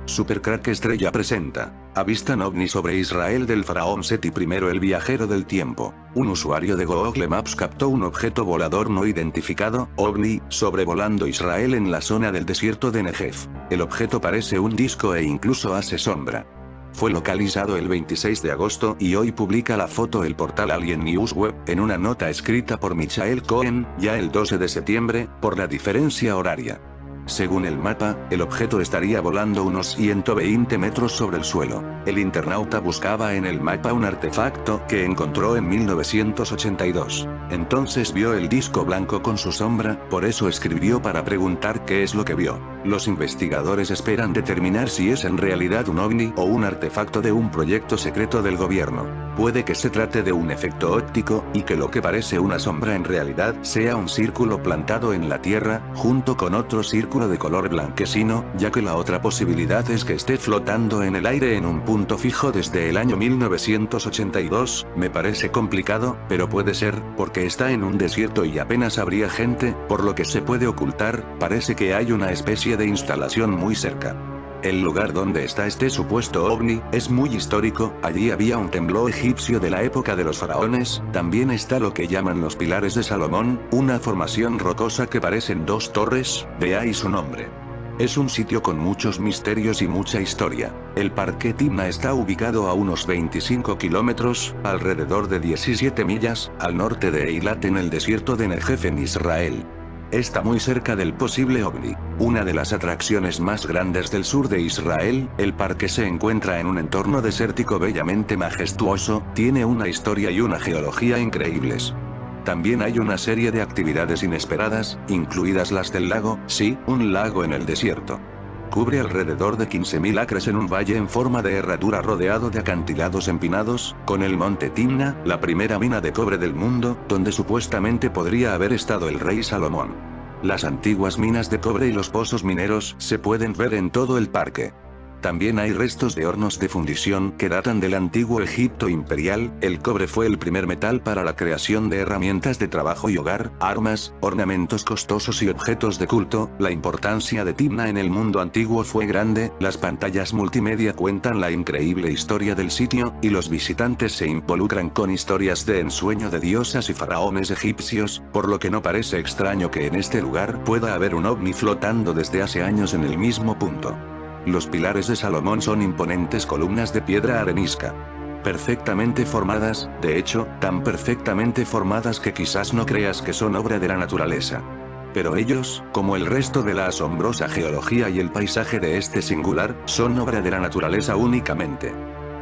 Supercrack Estrella presenta. Avistan ovni sobre Israel del faraón Seti I el viajero del tiempo. Un usuario de Google Maps captó un objeto volador no identificado, ovni, sobrevolando Israel en la zona del desierto de Negev. El objeto parece un disco e incluso hace sombra. Fue localizado el 26 de agosto y hoy publica la foto el portal Alien News Web, en una nota escrita por Michael Cohen, ya el 12 de septiembre, por la diferencia horaria. Según el mapa, el objeto estaría volando unos 120 metros sobre el suelo. El internauta buscaba en el mapa un artefacto que encontró en 1982. Entonces vio el disco blanco con su sombra, por eso escribió para preguntar qué es lo que vio. Los investigadores esperan determinar si es en realidad un ovni o un artefacto de un proyecto secreto del gobierno. Puede que se trate de un efecto óptico, y que lo que parece una sombra en realidad sea un círculo plantado en la Tierra, junto con otro círculo de color blanquecino, ya que la otra posibilidad es que esté flotando en el aire en un punto fijo desde el año 1982, me parece complicado, pero puede ser, porque está en un desierto y apenas habría gente, por lo que se puede ocultar, parece que hay una especie de instalación muy cerca. El lugar donde está este supuesto ovni, es muy histórico, allí había un templo egipcio de la época de los faraones, también está lo que llaman los pilares de Salomón, una formación rocosa que parecen dos torres, de ahí su nombre. Es un sitio con muchos misterios y mucha historia. El Parque Timna está ubicado a unos 25 kilómetros, alrededor de 17 millas, al norte de Eilat en el desierto de Negev en Israel. Está muy cerca del posible ovni. Una de las atracciones más grandes del sur de Israel, el parque se encuentra en un entorno desértico bellamente majestuoso, tiene una historia y una geología increíbles. También hay una serie de actividades inesperadas, incluidas las del lago, sí, un lago en el desierto. Cubre alrededor de 15.000 acres en un valle en forma de herradura rodeado de acantilados empinados, con el monte Timna, la primera mina de cobre del mundo, donde supuestamente podría haber estado el rey Salomón. Las antiguas minas de cobre y los pozos mineros se pueden ver en todo el parque. También hay restos de hornos de fundición que datan del antiguo Egipto imperial. El cobre fue el primer metal para la creación de herramientas de trabajo y hogar, armas, ornamentos costosos y objetos de culto. La importancia de Timna en el mundo antiguo fue grande, las pantallas multimedia cuentan la increíble historia del sitio, y los visitantes se involucran con historias de ensueño de diosas y faraones egipcios, por lo que no parece extraño que en este lugar pueda haber un ovni flotando desde hace años en el mismo punto. Los pilares de Salomón son imponentes columnas de piedra arenisca. Perfectamente formadas, de hecho, tan perfectamente formadas que quizás no creas que son obra de la naturaleza. Pero ellos, como el resto de la asombrosa geología y el paisaje de este singular, son obra de la naturaleza únicamente.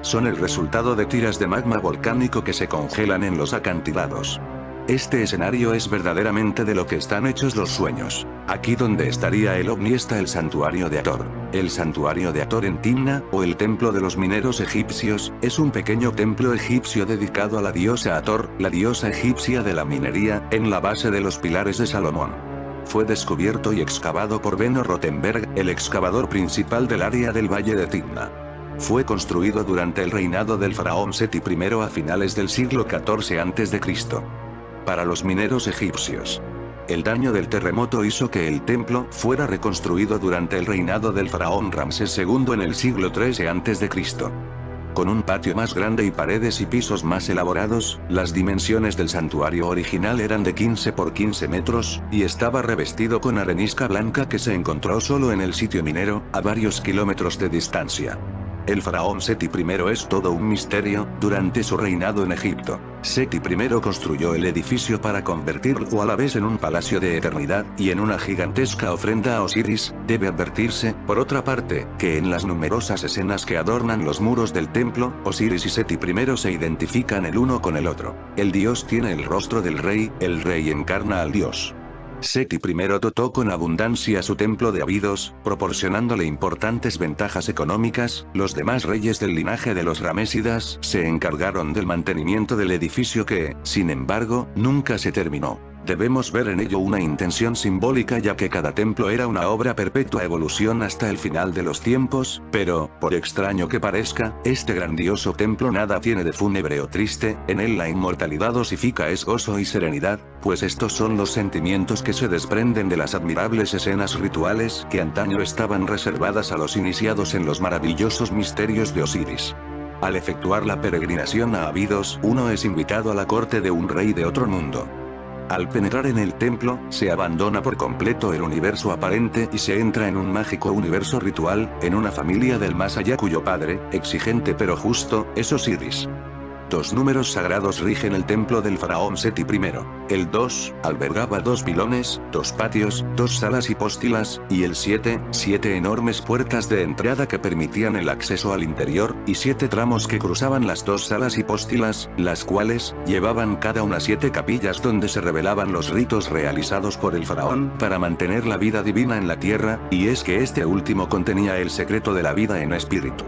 Son el resultado de tiras de magma volcánico que se congelan en los acantilados. Este escenario es verdaderamente de lo que están hechos los sueños. Aquí donde estaría el ovni está el santuario de Hathor. El santuario de Hathor en Timna, o el templo de los mineros egipcios, es un pequeño templo egipcio dedicado a la diosa Hathor, la diosa egipcia de la minería, en la base de los pilares de Salomón. Fue descubierto y excavado por Benno Rothenberg, el excavador principal del área del valle de Timna. Fue construido durante el reinado del faraón Seti I a finales del siglo XIV a.C. Para los mineros egipcios, el daño del terremoto hizo que el templo fuera reconstruido durante el reinado del faraón Ramsés II en el siglo XIII a.C. Con un patio más grande y paredes y pisos más elaborados, las dimensiones del santuario original eran de 15 por 15 metros, y estaba revestido con arenisca blanca que se encontró solo en el sitio minero, a varios kilómetros de distancia. El faraón Seti I es todo un misterio. Durante su reinado en Egipto, Seti I construyó el edificio para convertirlo a la vez en un palacio de eternidad, y en una gigantesca ofrenda a Osiris. Debe advertirse, por otra parte, que en las numerosas escenas que adornan los muros del templo, Osiris y Seti I se identifican el uno con el otro. El dios tiene el rostro del rey, el rey encarna al dios. Seti I dotó con abundancia su templo de Abidos, proporcionándole importantes ventajas económicas. Los demás reyes del linaje de los Ramésidas se encargaron del mantenimiento del edificio que, sin embargo, nunca se terminó. Debemos ver en ello una intención simbólica, ya que cada templo era una obra perpetua evolución hasta el final de los tiempos, pero, por extraño que parezca, este grandioso templo nada tiene de fúnebre o triste, en él la inmortalidad dosifica es gozo y serenidad, pues estos son los sentimientos que se desprenden de las admirables escenas rituales que antaño estaban reservadas a los iniciados en los maravillosos misterios de Osiris. Al efectuar la peregrinación a Abidos, uno es invitado a la corte de un rey de otro mundo. Al penetrar en el templo, se abandona por completo el universo aparente y se entra en un mágico universo ritual, en una familia del más allá cuyo padre, exigente pero justo, es Osiris. Dos números sagrados rigen el templo del faraón Seti I. El 2, albergaba 2 pilones, 2 patios, 2 salas hipóstilas, y el 7, 7 enormes puertas de entrada que permitían el acceso al interior, y 7 tramos que cruzaban las 2 salas hipóstilas, las cuales, llevaban cada una 7 capillas donde se revelaban los ritos realizados por el faraón para mantener la vida divina en la tierra, y es que este último contenía el secreto de la vida en espíritu.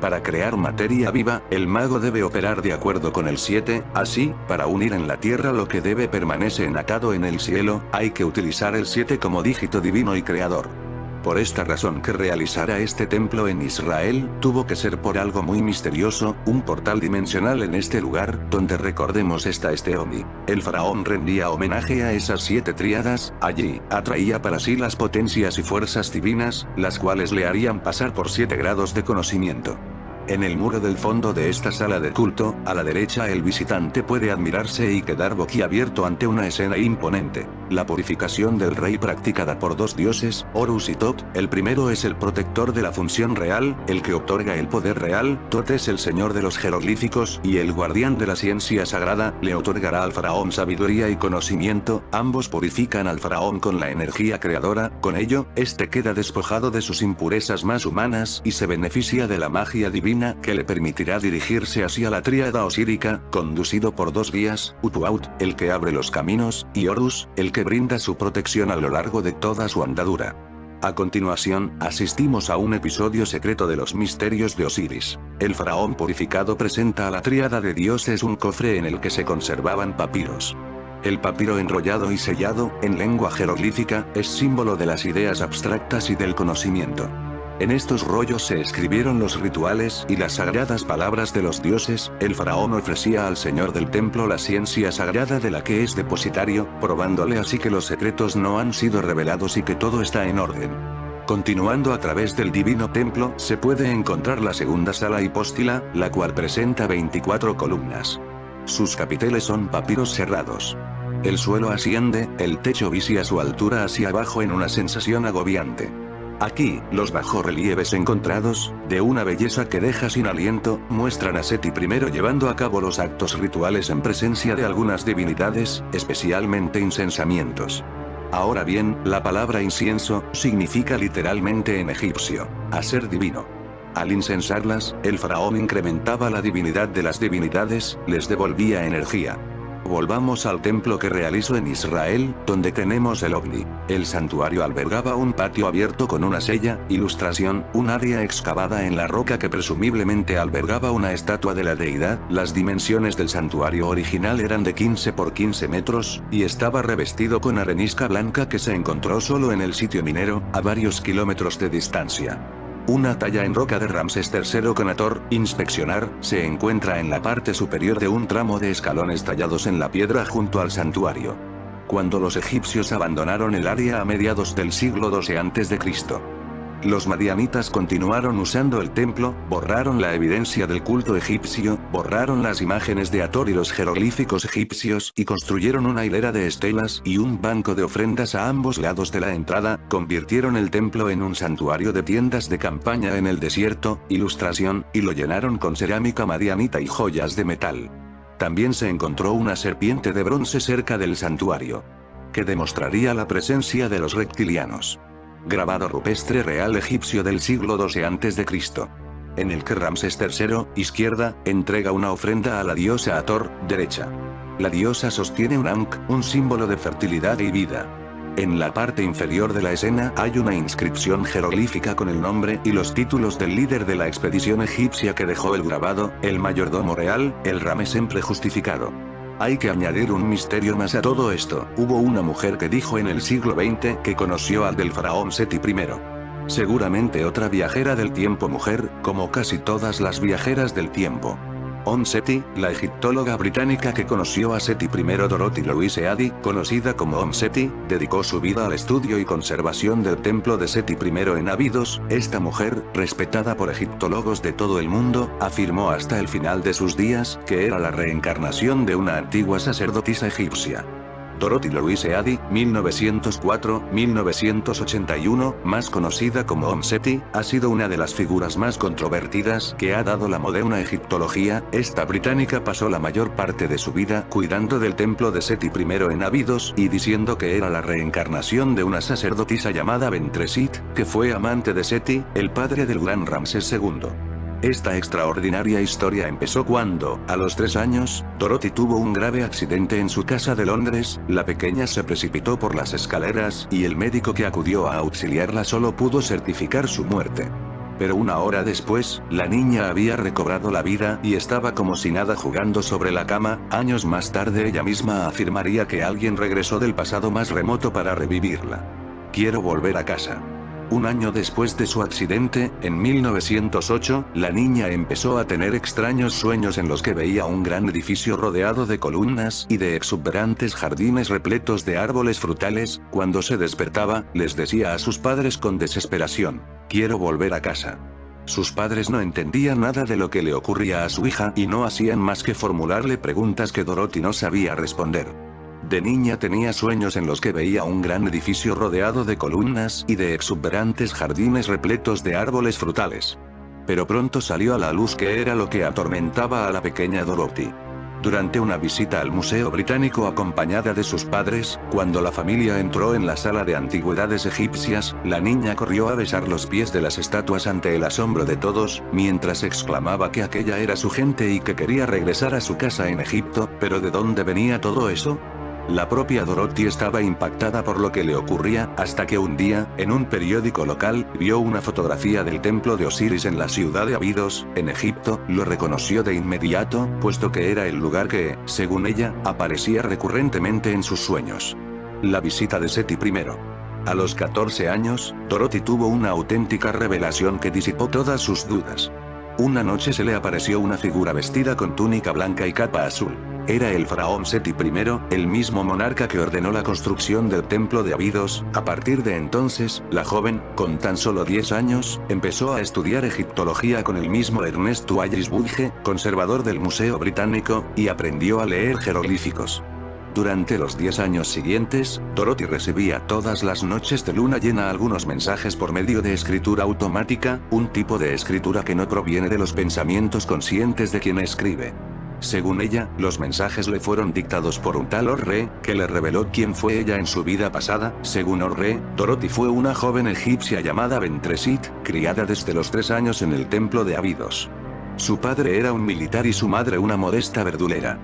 Para crear materia viva, el mago debe operar de acuerdo con el 7, así, para unir en la tierra lo que debe permanece enatado en el cielo, hay que utilizar el 7 como dígito divino y creador. Por esta razón que realizara este templo en Israel, tuvo que ser por algo muy misterioso, un portal dimensional en este lugar, donde recordemos está este Oni. El faraón rendía homenaje a esas 7 tríadas, allí, atraía para sí las potencias y fuerzas divinas, las cuales le harían pasar por 7 grados de conocimiento. En el muro del fondo de esta sala de culto, a la derecha el visitante puede admirarse y quedar boquiabierto ante una escena imponente. La purificación del rey practicada por 2 dioses, Horus y Tot, el primero es el protector de la función real, el que otorga el poder real, Tot es el señor de los jeroglíficos y el guardián de la ciencia sagrada, le otorgará al faraón sabiduría y conocimiento, ambos purifican al faraón con la energía creadora, con ello, este queda despojado de sus impurezas más humanas y se beneficia de la magia divina que le permitirá dirigirse hacia la tríada osírica, conducido por 2 guías, Utuaut, el que abre los caminos, y Horus, el que brinda su protección a lo largo de toda su andadura. A continuación, asistimos a un episodio secreto de los misterios de Osiris. El faraón purificado presenta a la tríada de dioses un cofre en el que se conservaban papiros. El papiro enrollado y sellado, en lengua jeroglífica, es símbolo de las ideas abstractas y del conocimiento. En estos rollos se escribieron los rituales y las sagradas palabras de los dioses, el faraón ofrecía al señor del templo la ciencia sagrada de la que es depositario, probándole así que los secretos no han sido revelados y que todo está en orden. Continuando a través del divino templo, se puede encontrar la segunda sala hipóstila, la cual presenta 24 columnas. Sus capiteles son papiros cerrados. El suelo asciende, el techo vicia su altura hacia abajo en una sensación agobiante. Aquí, los bajorrelieves encontrados, de una belleza que deja sin aliento, muestran a Seti I llevando a cabo los actos rituales en presencia de algunas divinidades, especialmente incensamientos. Ahora bien, la palabra incienso, significa literalmente en egipcio, hacer divino. Al incensarlas, el faraón incrementaba la divinidad de las divinidades, les devolvía energía. Volvamos al templo que realizó en Israel, donde tenemos el ovni. El santuario albergaba un patio abierto con una sella, ilustración, un área excavada en la roca que presumiblemente albergaba una estatua de la deidad. Las dimensiones del santuario original eran de 15 por 15 metros, y estaba revestido con arenisca blanca que se encontró solo en el sitio minero, a varios kilómetros de distancia. Una talla en roca de Ramsés III con Hathor, inspeccionar, se encuentra en la parte superior de un tramo de escalones tallados en la piedra junto al santuario. Cuando los egipcios abandonaron el área a mediados del siglo XII a.C., los madianitas continuaron usando el templo, borraron la evidencia del culto egipcio, borraron las imágenes de Hathor y los jeroglíficos egipcios y construyeron una hilera de estelas y un banco de ofrendas a ambos lados de la entrada, convirtieron el templo en un santuario de tiendas de campaña en el desierto, ilustración, y lo llenaron con cerámica madianita y joyas de metal. También se encontró una serpiente de bronce cerca del santuario, que demostraría la presencia de los reptilianos. Grabado rupestre real egipcio del siglo XII a.C. En el que Ramsés III, izquierda, entrega una ofrenda a la diosa Hathor, derecha. La diosa sostiene un ankh, un símbolo de fertilidad y vida. En la parte inferior de la escena hay una inscripción jeroglífica con el nombre y los títulos del líder de la expedición egipcia que dejó el grabado, el mayordomo real, el Ramesempre justificado. Hay que añadir un misterio más a todo esto. Hubo una mujer que dijo en el siglo XX que conoció al del faraón Seti I. Seguramente otra viajera del tiempo mujer, como casi todas las viajeras del tiempo. Seti, la egiptóloga británica que conoció a Seti I. Dorothy Louise Eddy, conocida como Seti, dedicó su vida al estudio y conservación del templo de Seti I en Abidos. Esta mujer, respetada por egiptólogos de todo el mundo, afirmó hasta el final de sus días que era la reencarnación de una antigua sacerdotisa egipcia. Dorothy Louise Eddy, 1904-1981, más conocida como Seti, ha sido una de las figuras más controvertidas que ha dado la moderna egiptología. Esta británica pasó la mayor parte de su vida cuidando del templo de Seti I en Abidos y diciendo que era la reencarnación de una sacerdotisa llamada Bentresit, que fue amante de Seti, el padre del gran Ramsés II. Esta extraordinaria historia empezó cuando, a los 3 años, Dorothy tuvo un grave accidente en su casa de Londres. La pequeña se precipitó por las escaleras y el médico que acudió a auxiliarla solo pudo certificar su muerte. Pero una hora después, la niña había recobrado la vida y estaba como si nada jugando sobre la cama. Años más tarde ella misma afirmaría que alguien regresó del pasado más remoto para revivirla. Quiero volver a casa. Un año después de su accidente, en 1908, la niña empezó a tener extraños sueños en los que veía un gran edificio rodeado de columnas y de exuberantes jardines repletos de árboles frutales. Cuando se despertaba, les decía a sus padres con desesperación: quiero volver a casa. Sus padres no entendían nada de lo que le ocurría a su hija y no hacían más que formularle preguntas que Dorothy no sabía responder. De niña tenía sueños en los que veía un gran edificio rodeado de columnas y de exuberantes jardines repletos de árboles frutales. Pero pronto salió a la luz que era lo que atormentaba a la pequeña Dorothy. Durante una visita al Museo Británico acompañada de sus padres, cuando la familia entró en la sala de antigüedades egipcias, la niña corrió a besar los pies de las estatuas ante el asombro de todos, mientras exclamaba que aquella era su gente y que quería regresar a su casa en Egipto. ¿Pero de dónde venía todo eso? La propia Dorothy estaba impactada por lo que le ocurría, hasta que un día, en un periódico local, vio una fotografía del templo de Osiris en la ciudad de Abidos, en Egipto. Lo reconoció de inmediato, puesto que era el lugar que, según ella, aparecía recurrentemente en sus sueños. La visita de Seti I. A los 14 años, Dorothy tuvo una auténtica revelación que disipó todas sus dudas. Una noche se le apareció una figura vestida con túnica blanca y capa azul. Era el faraón Seti I, el mismo monarca que ordenó la construcción del templo de Abidos. A partir de entonces, la joven, con tan solo 10 años, empezó a estudiar egiptología con el mismo Ernest Wallis Budge, conservador del Museo Británico, y aprendió a leer jeroglíficos. Durante los 10 años siguientes, Dorothy recibía todas las noches de luna llena algunos mensajes por medio de escritura automática, un tipo de escritura que no proviene de los pensamientos conscientes de quien escribe. Según ella, los mensajes le fueron dictados por un tal Or-Re, que le reveló quién fue ella en su vida pasada. Según Or-Re, Dorothy fue una joven egipcia llamada Bentresit, criada desde los 3 años en el templo de Abidos. Su padre era un militar y su madre una modesta verdulera.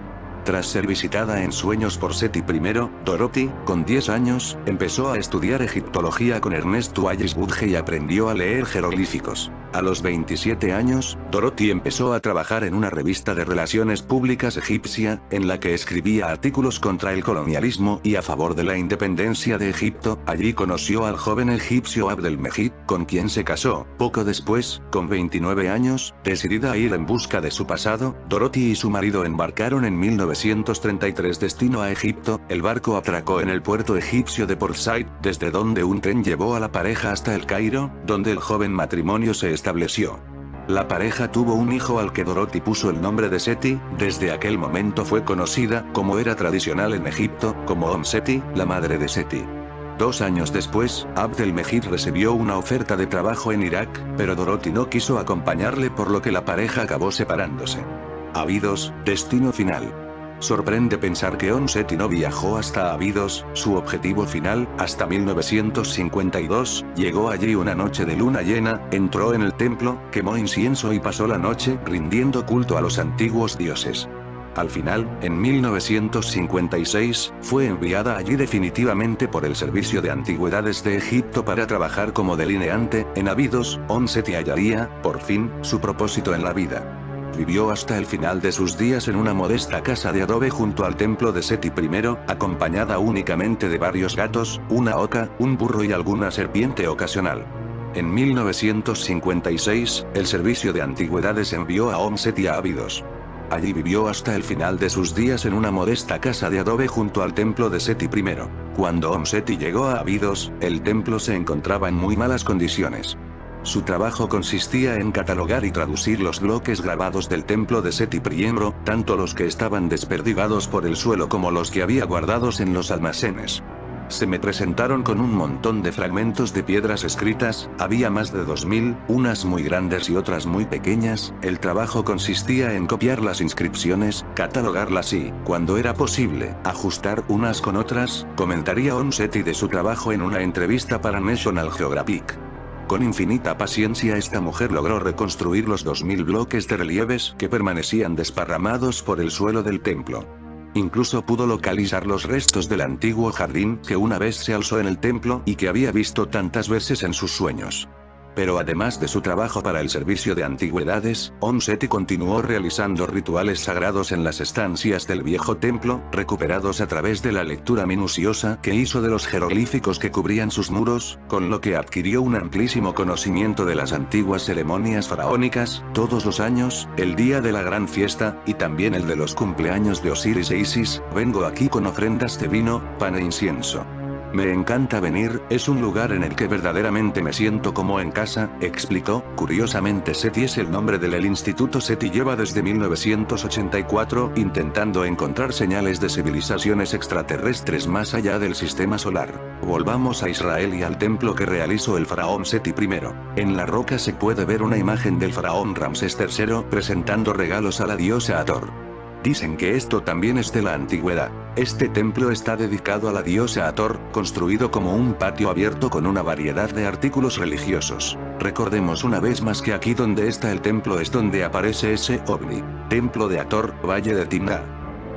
Tras ser visitada en sueños por Seti I, Dorothy, con 10 años, empezó a estudiar egiptología con Ernest Wallis Budge y aprendió a leer jeroglíficos. A los 27 años, Dorothy empezó a trabajar en una revista de relaciones públicas egipcia, en la que escribía artículos contra el colonialismo y a favor de la independencia de Egipto. Allí conoció al joven egipcio Abdelmejid, con quien se casó. Poco después, con 29 años, decidida a ir en busca de su pasado, Dorothy y su marido embarcaron en 1933 destino a Egipto. El barco atracó en el puerto egipcio de Port Said, desde donde un tren llevó a la pareja hasta el Cairo, donde el joven matrimonio se estableció. La pareja tuvo un hijo al que Dorothy puso el nombre de Seti. Desde aquel momento fue conocida, como era tradicional en Egipto, como Seti, la madre de Seti. 2 años después, Abdelmejid recibió una oferta de trabajo en Irak, pero Dorothy no quiso acompañarle, por lo que la pareja acabó separándose. Abidos, destino final. Sorprende pensar que Seti no viajó hasta Abidos, su objetivo final, hasta 1952, llegó allí una noche de luna llena, entró en el templo, quemó incienso y pasó la noche rindiendo culto a los antiguos dioses. Al final, en 1956, fue enviada allí definitivamente por el Servicio de Antigüedades de Egipto para trabajar como delineante. En Abidos, Seti hallaría, por fin, su propósito en la vida. vivió hasta el final de sus días en una modesta casa de adobe junto al templo de Seti I, acompañada únicamente de varios gatos, una oca, un burro y alguna serpiente ocasional. En 1956, el Servicio de Antigüedades envió a Om Seti a Abidos. Allí vivió hasta el final de sus días en una modesta casa de adobe junto al templo de Seti I. Cuando Om Seti llegó a Abidos, el templo se encontraba en muy malas condiciones. Su trabajo consistía en catalogar y traducir los bloques grabados del templo de Seti I, tanto los que estaban desperdigados por el suelo como los que había guardados en los almacenes. Se me presentaron con un montón de fragmentos de piedras escritas, había más de 2000, unas muy grandes y otras muy pequeñas. El trabajo consistía en copiar las inscripciones, catalogarlas y, cuando era posible, ajustar unas con otras, comentaría Om Seti de su trabajo en una entrevista para National Geographic. Con infinita paciencia esta mujer logró reconstruir los 2000 bloques de relieves que permanecían desparramados por el suelo del templo. Incluso pudo localizar los restos del antiguo jardín que una vez se alzó en el templo y que había visto tantas veces en sus sueños. Pero además de su trabajo para el Servicio de Antigüedades, Om Seti continuó realizando rituales sagrados en las estancias del viejo templo, recuperados a través de la lectura minuciosa que hizo de los jeroglíficos que cubrían sus muros, con lo que adquirió un amplísimo conocimiento de las antiguas ceremonias faraónicas. Todos los años, el día de la gran fiesta, y también el de los cumpleaños de Osiris e Isis, vengo aquí con ofrendas de vino, pan e incienso. Me encanta venir, es un lugar en el que verdaderamente me siento como en casa, explicó. Curiosamente Seti es el nombre del instituto Seti lleva desde 1984 intentando encontrar señales de civilizaciones extraterrestres más allá del sistema solar. Volvamos a Israel y al templo que realizó el faraón Seti I. En la roca se puede ver una imagen del faraón Ramsés III presentando regalos a la diosa Hathor. Dicen que esto también es de la antigüedad. Este templo está dedicado a la diosa Hathor, construido como un patio abierto con una variedad de artículos religiosos. Recordemos una vez más que aquí donde está el templo es donde aparece ese ovni. Templo de Hathor, Valle de Timná.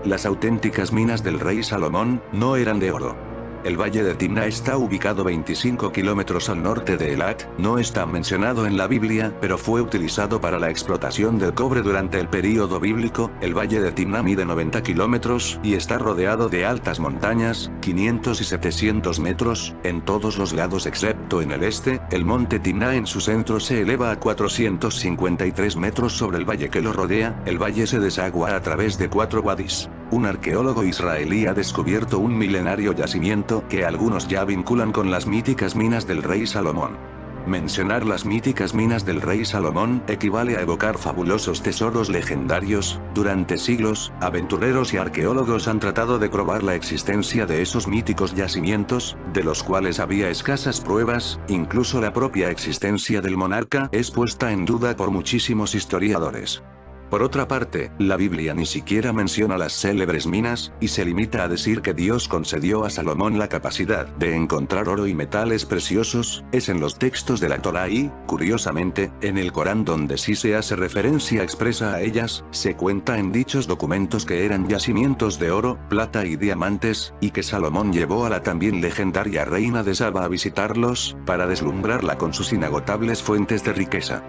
Las auténticas minas del rey Salomón no eran de oro. El Valle de Timná está ubicado 25 kilómetros al norte de Elat, no está mencionado en la Biblia, pero fue utilizado para la explotación del cobre durante el período bíblico. El Valle de Timná mide 90 kilómetros, y está rodeado de altas montañas, 500 y 700 metros, en todos los lados excepto en el este. El monte Timná en su centro se eleva a 453 metros sobre el valle que lo rodea. El valle se desagua a través de 4 wadis. Un arqueólogo israelí ha descubierto un milenario yacimiento que algunos ya vinculan con las míticas minas del rey Salomón. Mencionar las míticas minas del rey Salomón equivale a evocar fabulosos tesoros legendarios. Durante siglos, aventureros y arqueólogos han tratado de probar la existencia de esos míticos yacimientos, de los cuales había escasas pruebas. Incluso la propia existencia del monarca es puesta en duda por muchísimos historiadores. Por otra parte, la Biblia ni siquiera menciona las célebres minas, y se limita a decir que Dios concedió a Salomón la capacidad de encontrar oro y metales preciosos. Es en los textos de la Torá y, curiosamente, en el Corán donde sí se hace referencia expresa a ellas. Se cuenta en dichos documentos que eran yacimientos de oro, plata y diamantes, y que Salomón llevó a la también legendaria reina de Saba a visitarlos, para deslumbrarla con sus inagotables fuentes de riqueza.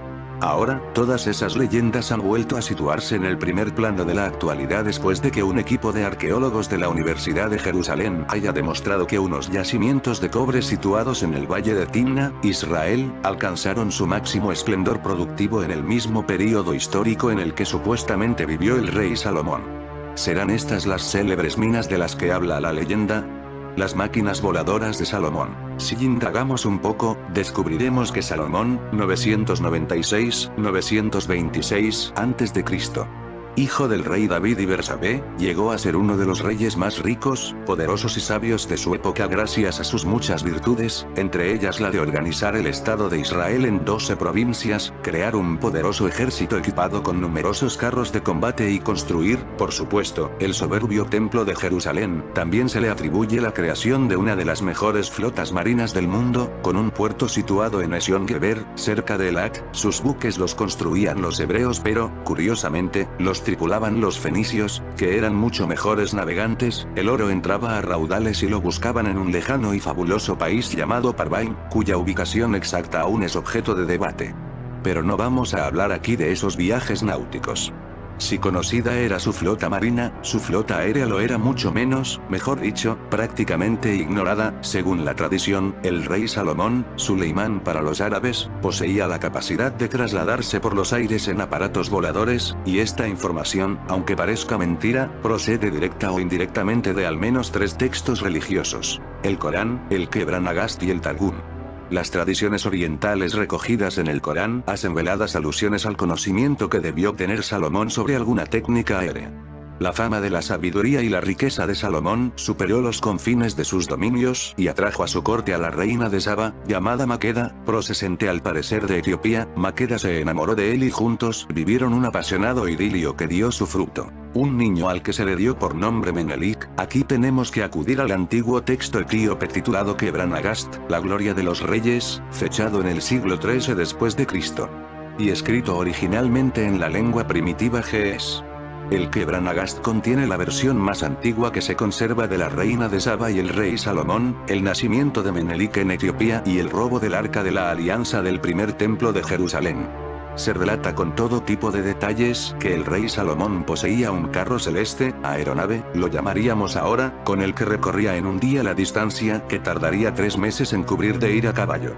Ahora, todas esas leyendas han vuelto a situarse en el primer plano de la actualidad después de que un equipo de arqueólogos de la Universidad de Jerusalén haya demostrado que unos yacimientos de cobre situados en el Valle de Timná, Israel, alcanzaron su máximo esplendor productivo en el mismo período histórico en el que supuestamente vivió el rey Salomón. ¿Serán estas las célebres minas de las que habla la leyenda? Las máquinas voladoras de Salomón. Si indagamos un poco, descubriremos que Salomón, 996-926 a.C., hijo del rey David y Bersabé, llegó a ser uno de los reyes más ricos, poderosos y sabios de su época gracias a sus muchas virtudes, entre ellas la de organizar el Estado de Israel en 12 provincias, crear un poderoso ejército equipado con numerosos carros de combate y construir, por supuesto, el soberbio Templo de Jerusalén. También se le atribuye la creación de una de las mejores flotas marinas del mundo, con un puerto situado en Ezion Geber, cerca de Elat. Sus buques los construían los hebreos pero, curiosamente, los tripulaban los fenicios, que eran mucho mejores navegantes. El oro entraba a raudales y lo buscaban en un lejano y fabuloso país llamado Parvaim, cuya ubicación exacta aún es objeto de debate. Pero no vamos a hablar aquí de esos viajes náuticos. Si conocida era su flota marina, su flota aérea lo era mucho menos, mejor dicho, prácticamente ignorada. Según la tradición, el rey Salomón, Suleimán para los árabes, poseía la capacidad de trasladarse por los aires en aparatos voladores, y esta información, aunque parezca mentira, procede directa o indirectamente de al menos 3 textos religiosos: el Corán, el Quebran Agast y el Targum. Las tradiciones orientales recogidas en el Corán hacen veladas alusiones al conocimiento que debió obtener Salomón sobre alguna técnica aérea. La fama de la sabiduría y la riqueza de Salomón superó los confines de sus dominios y atrajo a su corte a la reina de Saba, llamada Maqueda, procedente al parecer de Etiopía. Maqueda se enamoró de él y juntos vivieron un apasionado idilio que dio su fruto: un niño al que se le dio por nombre Menelik. Aquí tenemos que acudir al antiguo texto etíope titulado Quebran Agast, la gloria de los reyes, fechado en el siglo XIII después de Cristo. Y escrito originalmente en la lengua primitiva ge'ez. El Quebran Agast contiene la versión más antigua que se conserva de la reina de Saba y el rey Salomón, el nacimiento de Menelik en Etiopía y el robo del arca de la alianza del primer templo de Jerusalén. Se relata con todo tipo de detalles que el rey Salomón poseía un carro celeste, aeronave, lo llamaríamos ahora, con el que recorría en un día la distancia que tardaría 3 meses en cubrir de ir a caballo.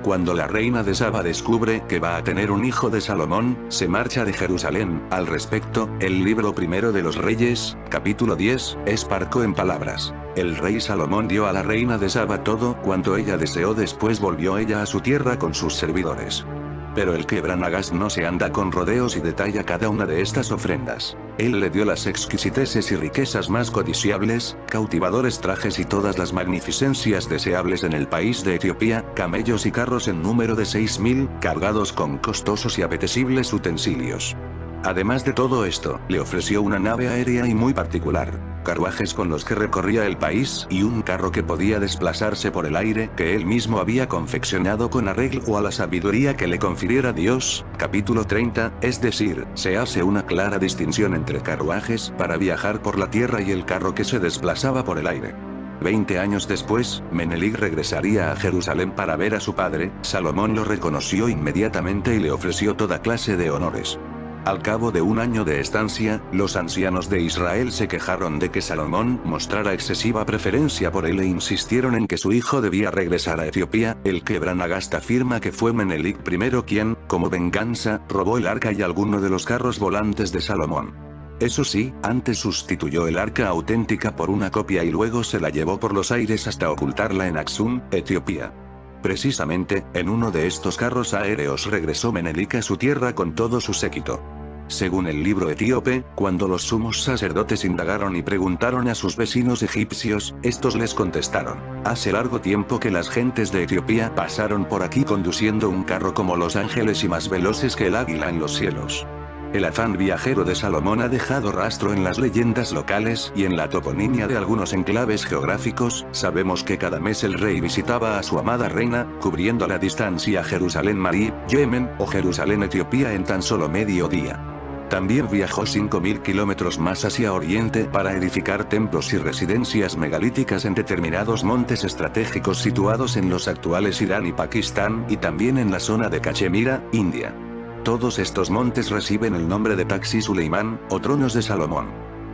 Cuando la reina de Saba descubre que va a tener un hijo de Salomón, se marcha de Jerusalén. Al respecto, el libro primero de los Reyes, capítulo 10, es parco en palabras. El rey Salomón dio a la reina de Saba todo cuanto ella deseó, después volvió ella a su tierra con sus servidores. Pero el Quebran Agast no se anda con rodeos y detalla cada una de estas ofrendas. Él le dio las exquisiteces y riquezas más codiciables, cautivadores trajes y todas las magnificencias deseables en el país de Etiopía, camellos y carros en número de 6000, cargados con costosos y apetecibles utensilios. Además de todo esto, le ofreció una nave aérea y muy particular, carruajes con los que recorría el país y un carro que podía desplazarse por el aire que él mismo había confeccionado con arreglo a la sabiduría que le confiriera Dios. Capítulo 30, es decir, se hace una clara distinción entre carruajes para viajar por la tierra y el carro que se desplazaba por el aire. 20 años después, Menelik regresaría a Jerusalén para ver a su padre. Salomón lo reconoció inmediatamente y le ofreció toda clase de honores. Al cabo de un año de estancia, los ancianos de Israel se quejaron de que Salomón mostrara excesiva preferencia por él e insistieron en que su hijo debía regresar a Etiopía. El Quebran Agast afirma que fue Menelik I quien, como venganza, robó el arca y alguno de los carros volantes de Salomón. Eso sí, antes sustituyó el arca auténtica por una copia y luego se la llevó por los aires hasta ocultarla en Aksum, Etiopía. Precisamente, en uno de estos carros aéreos regresó Menelik a su tierra con todo su séquito. Según el libro etíope, cuando los sumos sacerdotes indagaron y preguntaron a sus vecinos egipcios, estos les contestaron: hace largo tiempo que las gentes de Etiopía pasaron por aquí conduciendo un carro como los ángeles y más veloces que el águila en los cielos. El afán viajero de Salomón ha dejado rastro en las leyendas locales y en la toponimia de algunos enclaves geográficos. Sabemos que cada mes el rey visitaba a su amada reina, cubriendo la distancia a Jerusalén Marí, Yemen, o Jerusalén Etiopía en tan solo medio día. También viajó 5000 kilómetros más hacia oriente para edificar templos y residencias megalíticas en determinados montes estratégicos situados en los actuales Irán y Pakistán, y también en la zona de Cachemira, India. Todos estos montes reciben el nombre de Taxi Suleimán, o tronos de Salomón.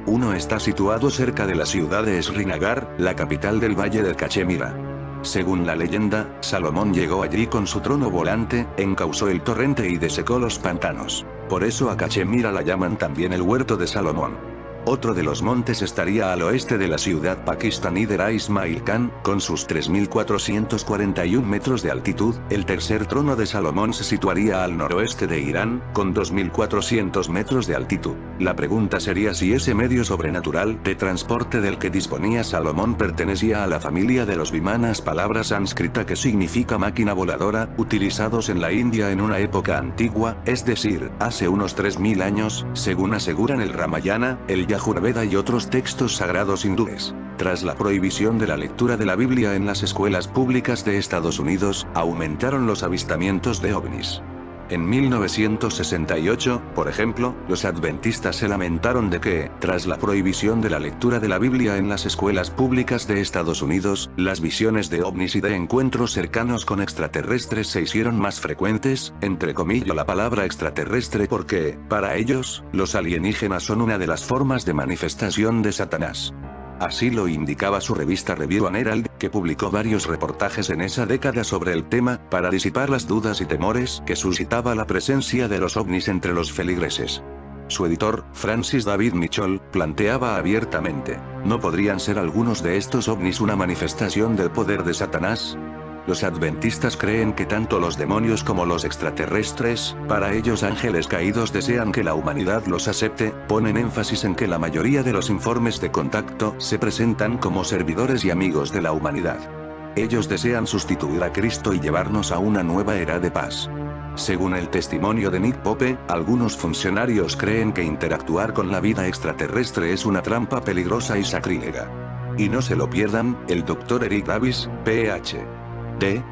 Uno está situado cerca de la ciudad de Srinagar, la capital del valle del Cachemira. Según la leyenda, Salomón llegó allí con su trono volante, encauzó el torrente y desecó los pantanos. Por eso a Cachemira la llaman también el huerto de Salomón. Otro de los montes estaría al oeste de la ciudad pakistaní de Ras Ismail Khan, con sus 3441 metros de altitud. El tercer trono de Salomón se situaría al noroeste de Irán, con 2400 metros de altitud. La pregunta sería si ese medio sobrenatural de transporte del que disponía Salomón pertenecía a la familia de los vimanas, palabra sánscrita que significa máquina voladora, utilizados en la India en una época antigua, es decir, hace unos 3000 años, según aseguran el Ramayana, el Yajurveda y otros textos sagrados hindúes. Tras la prohibición de la lectura de la Biblia en las escuelas públicas de Estados Unidos, aumentaron los avistamientos de ovnis. En 1968, por ejemplo, los adventistas se lamentaron de que, tras la prohibición de la lectura de la Biblia en las escuelas públicas de Estados Unidos, las visiones de ovnis y de encuentros cercanos con extraterrestres se hicieron más frecuentes, entre comillas la palabra extraterrestre porque, para ellos, los alienígenas son una de las formas de manifestación de Satanás. Así lo indicaba su revista Review and Herald, que publicó varios reportajes en esa década sobre el tema, para disipar las dudas y temores que suscitaba la presencia de los ovnis entre los feligreses. Su editor, Francis David Mitchell, planteaba abiertamente, ¿no podrían ser algunos de estos ovnis una manifestación del poder de Satanás? Los adventistas creen que tanto los demonios como los extraterrestres, para ellos ángeles caídos desean que la humanidad los acepte, ponen énfasis en que la mayoría de los informes de contacto se presentan como servidores y amigos de la humanidad. Ellos desean sustituir a Cristo y llevarnos a una nueva era de paz. Según el testimonio de Nick Pope, algunos funcionarios creen que interactuar con la vida extraterrestre es una trampa peligrosa y sacrílega. Y no se lo pierdan, el Dr. Eric Davis, Ph.D.,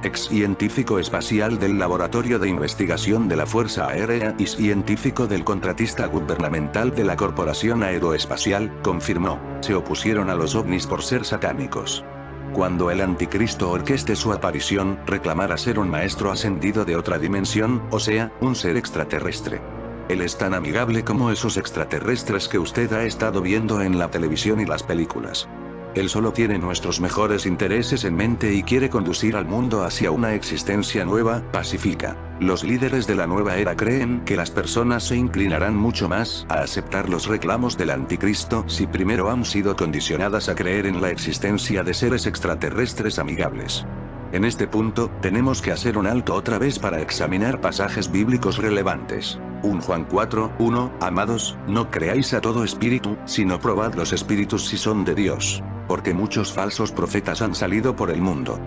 ex científico espacial del Laboratorio de Investigación de la Fuerza Aérea y científico del contratista gubernamental de la Corporación Aeroespacial, confirmó, se opusieron a los ovnis por ser satánicos. Cuando el anticristo orqueste su aparición, reclamará ser un maestro ascendido de otra dimensión, o sea, un ser extraterrestre. Él es tan amigable como esos extraterrestres que usted ha estado viendo en la televisión y las películas. Él solo tiene nuestros mejores intereses en mente y quiere conducir al mundo hacia una existencia nueva, pacífica. Los líderes de la nueva era creen que las personas se inclinarán mucho más a aceptar los reclamos del anticristo si primero han sido condicionadas a creer en la existencia de seres extraterrestres amigables. En este punto, tenemos que hacer un alto otra vez para examinar pasajes bíblicos relevantes. 1 Juan 4:1, amados, no creáis a todo espíritu, sino probad los espíritus si son de Dios, porque muchos falsos profetas han salido por el mundo.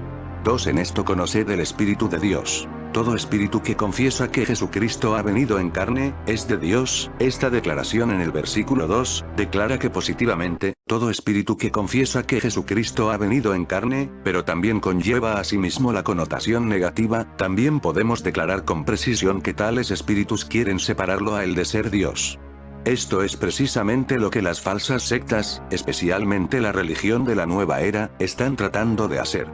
2 En esto conoced el Espíritu de Dios. Todo espíritu que confiesa que Jesucristo ha venido en carne, es de Dios. Esta declaración en el versículo 2, declara que positivamente, todo espíritu que confiesa que Jesucristo ha venido en carne, pero también conlleva a sí mismo la connotación negativa, también podemos declarar con precisión que tales espíritus quieren separarlo a él de ser Dios. Esto es precisamente lo que las falsas sectas, especialmente la religión de la nueva era, están tratando de hacer.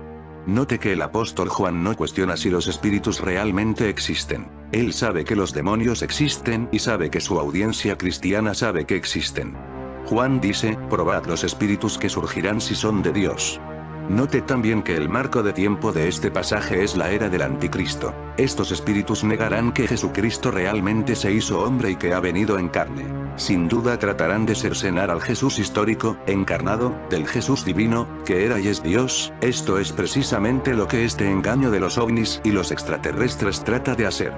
Note que el apóstol Juan no cuestiona si los espíritus realmente existen. Él sabe que los demonios existen y sabe que su audiencia cristiana sabe que existen. Juan dice, probad los espíritus que surgirán si son de Dios. Note también que el marco de tiempo de este pasaje es la era del anticristo. Estos espíritus negarán que Jesucristo realmente se hizo hombre y que ha venido en carne. Sin duda tratarán de cercenar al Jesús histórico, encarnado, del Jesús divino, que era y es Dios. Esto es precisamente lo que este engaño de los ovnis y los extraterrestres trata de hacer.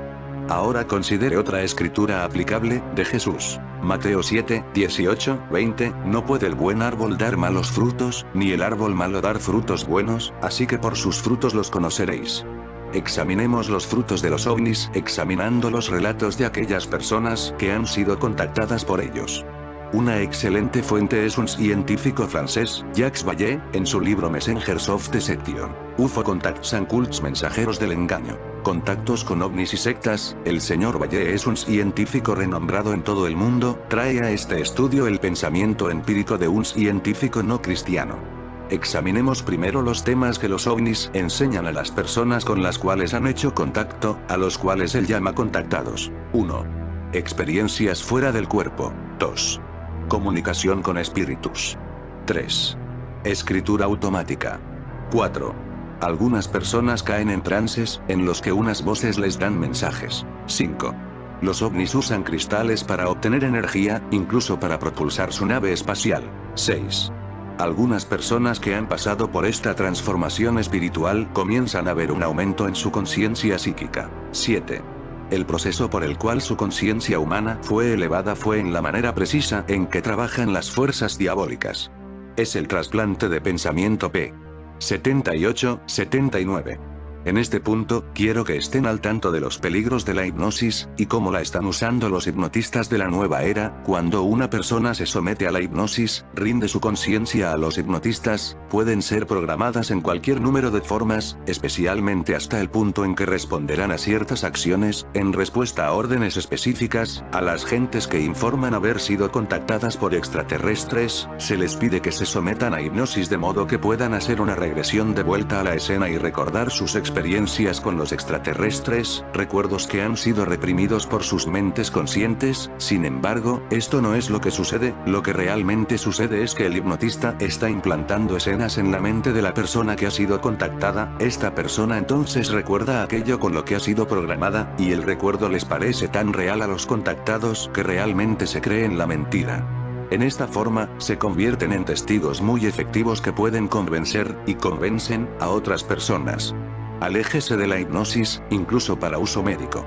Ahora considere otra escritura aplicable, de Jesús. Mateo 7, 18, 20, no puede el buen árbol dar malos frutos, ni el árbol malo dar frutos buenos, así que por sus frutos los conoceréis. Examinemos los frutos de los ovnis, examinando los relatos de aquellas personas que han sido contactadas por ellos. Una excelente fuente es un científico francés, Jacques Vallée, en su libro Messengers of Deception, UFO Contacts and Cults Mensajeros del Engaño. Contactos con ovnis y sectas. El señor Vallée es un científico renombrado en todo el mundo, trae a este estudio el pensamiento empírico de un científico no cristiano. Examinemos primero los temas que los ovnis enseñan a las personas con las cuales han hecho contacto, a los cuales él llama contactados. 1. Experiencias fuera del cuerpo. 2. Comunicación con espíritus. 3. Escritura automática. 4. Algunas personas caen en trances, en los que unas voces les dan mensajes. 5. Los ovnis usan cristales para obtener energía, incluso para propulsar su nave espacial. 6. Algunas personas que han pasado por esta transformación espiritual comienzan a ver un aumento en su conciencia psíquica. 7. El proceso por el cual su conciencia humana fue elevada fue en la manera precisa en que trabajan las fuerzas diabólicas. Es el trasplante de pensamiento P. 78-79. En este punto, quiero que estén al tanto de los peligros de la hipnosis, y cómo la están usando los hipnotistas de la nueva era. Cuando una persona se somete a la hipnosis, rinde su conciencia a los hipnotistas, pueden ser programadas en cualquier número de formas, especialmente hasta el punto en que responderán a ciertas acciones, en respuesta a órdenes específicas. A las gentes que informan haber sido contactadas por extraterrestres, se les pide que se sometan a hipnosis de modo que puedan hacer una regresión de vuelta a la escena y recordar sus experiencias con los extraterrestres, recuerdos que han sido reprimidos por sus mentes conscientes. Sin embargo, esto no es lo que sucede. Lo que realmente sucede es que el hipnotista está implantando escenas en la mente de la persona que ha sido contactada. Esta persona entonces recuerda aquello con lo que ha sido programada, y el recuerdo les parece tan real a los contactados que realmente se creen la mentira. En esta forma, se convierten en testigos muy efectivos que pueden convencer, y convencen, a otras personas. Aléjese de la hipnosis, incluso para uso médico.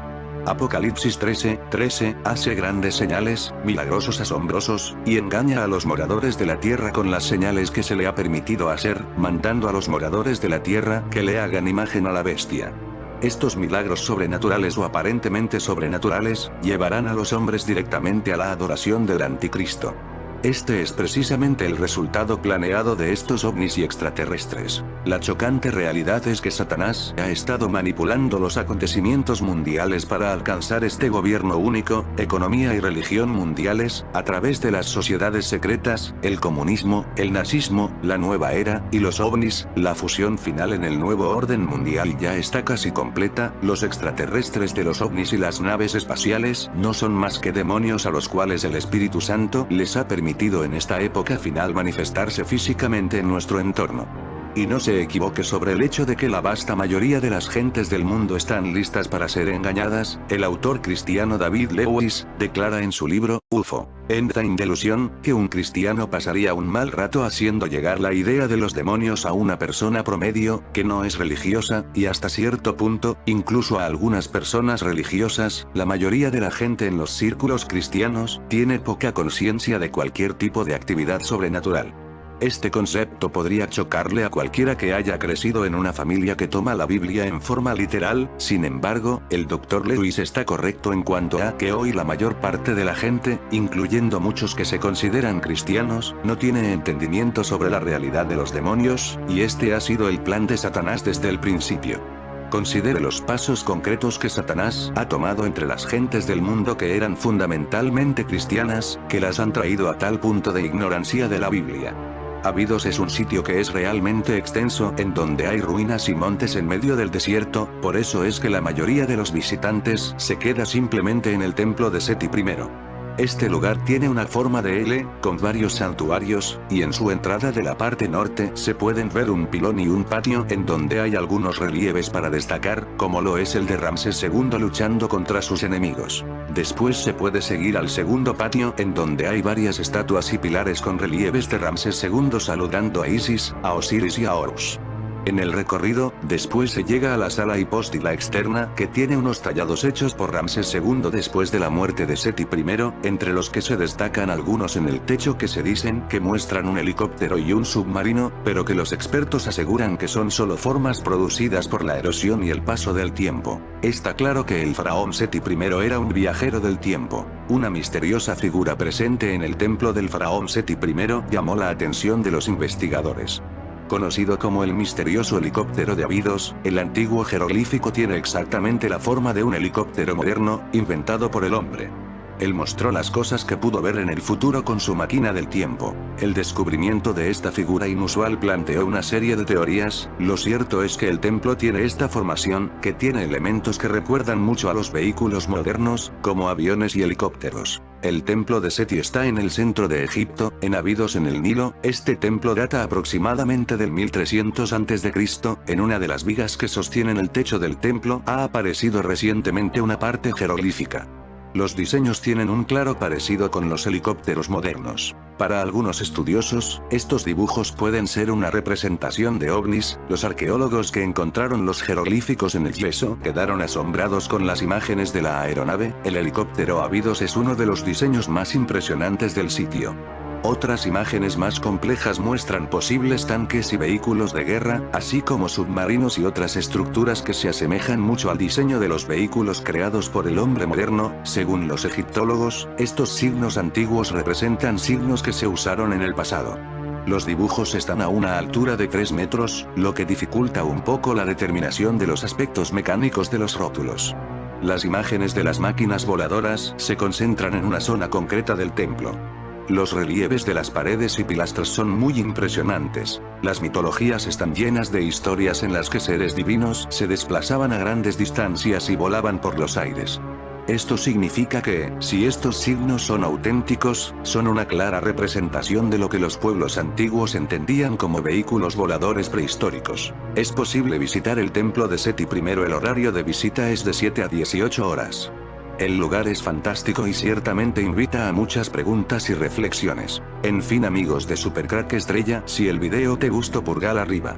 Apocalipsis 13:13, hace grandes señales, milagrosos asombrosos, y engaña a los moradores de la tierra con las señales que se le ha permitido hacer, mandando a los moradores de la tierra que le hagan imagen a la bestia. Estos milagros sobrenaturales o aparentemente sobrenaturales, llevarán a los hombres directamente a la adoración del anticristo. Este es precisamente el resultado planeado de estos ovnis y extraterrestres. La chocante realidad es que Satanás ha estado manipulando los acontecimientos mundiales para alcanzar este gobierno único, economía y religión mundiales, a través de las sociedades secretas, el comunismo, el nazismo, la nueva era, y los ovnis. La fusión final en el nuevo orden mundial ya está casi completa. Los extraterrestres de los ovnis y las naves espaciales no son más que demonios a los cuales el Espíritu Santo les ha permitido en esta época final manifestarse físicamente en nuestro entorno. Y no se equivoque sobre el hecho de que la vasta mayoría de las gentes del mundo están listas para ser engañadas. El autor cristiano David Lewis declara en su libro, UFO, End Time Delusion, que un cristiano pasaría un mal rato haciendo llegar la idea de los demonios a una persona promedio, que no es religiosa, y hasta cierto punto, incluso a algunas personas religiosas. La mayoría de la gente en los círculos cristianos, tiene poca conciencia de cualquier tipo de actividad sobrenatural. Este concepto podría chocarle a cualquiera que haya crecido en una familia que toma la Biblia en forma literal. Sin embargo, el Dr. Lewis está correcto en cuanto a que hoy la mayor parte de la gente, incluyendo muchos que se consideran cristianos, no tiene entendimiento sobre la realidad de los demonios, y este ha sido el plan de Satanás desde el principio. Considere los pasos concretos que Satanás ha tomado entre las gentes del mundo que eran fundamentalmente cristianas, que las han traído a tal punto de ignorancia de la Biblia. Abidos es un sitio que es realmente extenso, en donde hay ruinas y montes en medio del desierto. Por eso es que la mayoría de los visitantes se queda simplemente en el templo de Seti I. Este lugar tiene una forma de L, con varios santuarios, y en su entrada de la parte norte se pueden ver un pilón y un patio en donde hay algunos relieves para destacar, como lo es el de Ramsés II luchando contra sus enemigos. Después se puede seguir al segundo patio, en donde hay varias estatuas y pilares con relieves de Ramsés II saludando a Isis, a Osiris y a Horus. En el recorrido, después se llega a la sala hipóstila externa, que tiene unos tallados hechos por Ramsés II después de la muerte de Seti I, entre los que se destacan algunos en el techo que se dicen que muestran un helicóptero y un submarino, pero que los expertos aseguran que son solo formas producidas por la erosión y el paso del tiempo. Está claro que el faraón Seti I era un viajero del tiempo. Una misteriosa figura presente en el templo del faraón Seti I llamó la atención de los investigadores. Conocido como el misterioso helicóptero de Abidos, el antiguo jeroglífico tiene exactamente la forma de un helicóptero moderno, inventado por el hombre. Él mostró las cosas que pudo ver en el futuro con su máquina del tiempo. El descubrimiento de esta figura inusual planteó una serie de teorías. Lo cierto es que el templo tiene esta formación, que tiene elementos que recuerdan mucho a los vehículos modernos, como aviones y helicópteros. El templo de Seti está en el centro de Egipto, en Abidos en el Nilo. Este templo data aproximadamente del 1300 a.C. En una de las vigas que sostienen el techo del templo ha aparecido recientemente una parte jeroglífica. Los diseños tienen un claro parecido con los helicópteros modernos. Para algunos estudiosos, estos dibujos pueden ser una representación de ovnis. Los arqueólogos que encontraron los jeroglíficos en el yeso quedaron asombrados con las imágenes de la aeronave. El helicóptero Abidos es uno de los diseños más impresionantes del sitio. Otras imágenes más complejas muestran posibles tanques y vehículos de guerra, así como submarinos y otras estructuras que se asemejan mucho al diseño de los vehículos creados por el hombre moderno. Según los egiptólogos, estos signos antiguos representan signos que se usaron en el pasado. Los dibujos están a una altura de 3 metros, lo que dificulta un poco la determinación de los aspectos mecánicos de los rótulos. Las imágenes de las máquinas voladoras se concentran en una zona concreta del templo. Los relieves de las paredes y pilastras son muy impresionantes. Las mitologías están llenas de historias en las que seres divinos se desplazaban a grandes distancias y volaban por los aires. Esto significa que, si estos signos son auténticos, son una clara representación de lo que los pueblos antiguos entendían como vehículos voladores prehistóricos. Es posible visitar el templo de Seti I. El horario de visita es de 7 a 18 horas. El lugar es fantástico y ciertamente invita a muchas preguntas y reflexiones. En fin amigos de Super Crack Estrella, si el video te gustó pulgar arriba.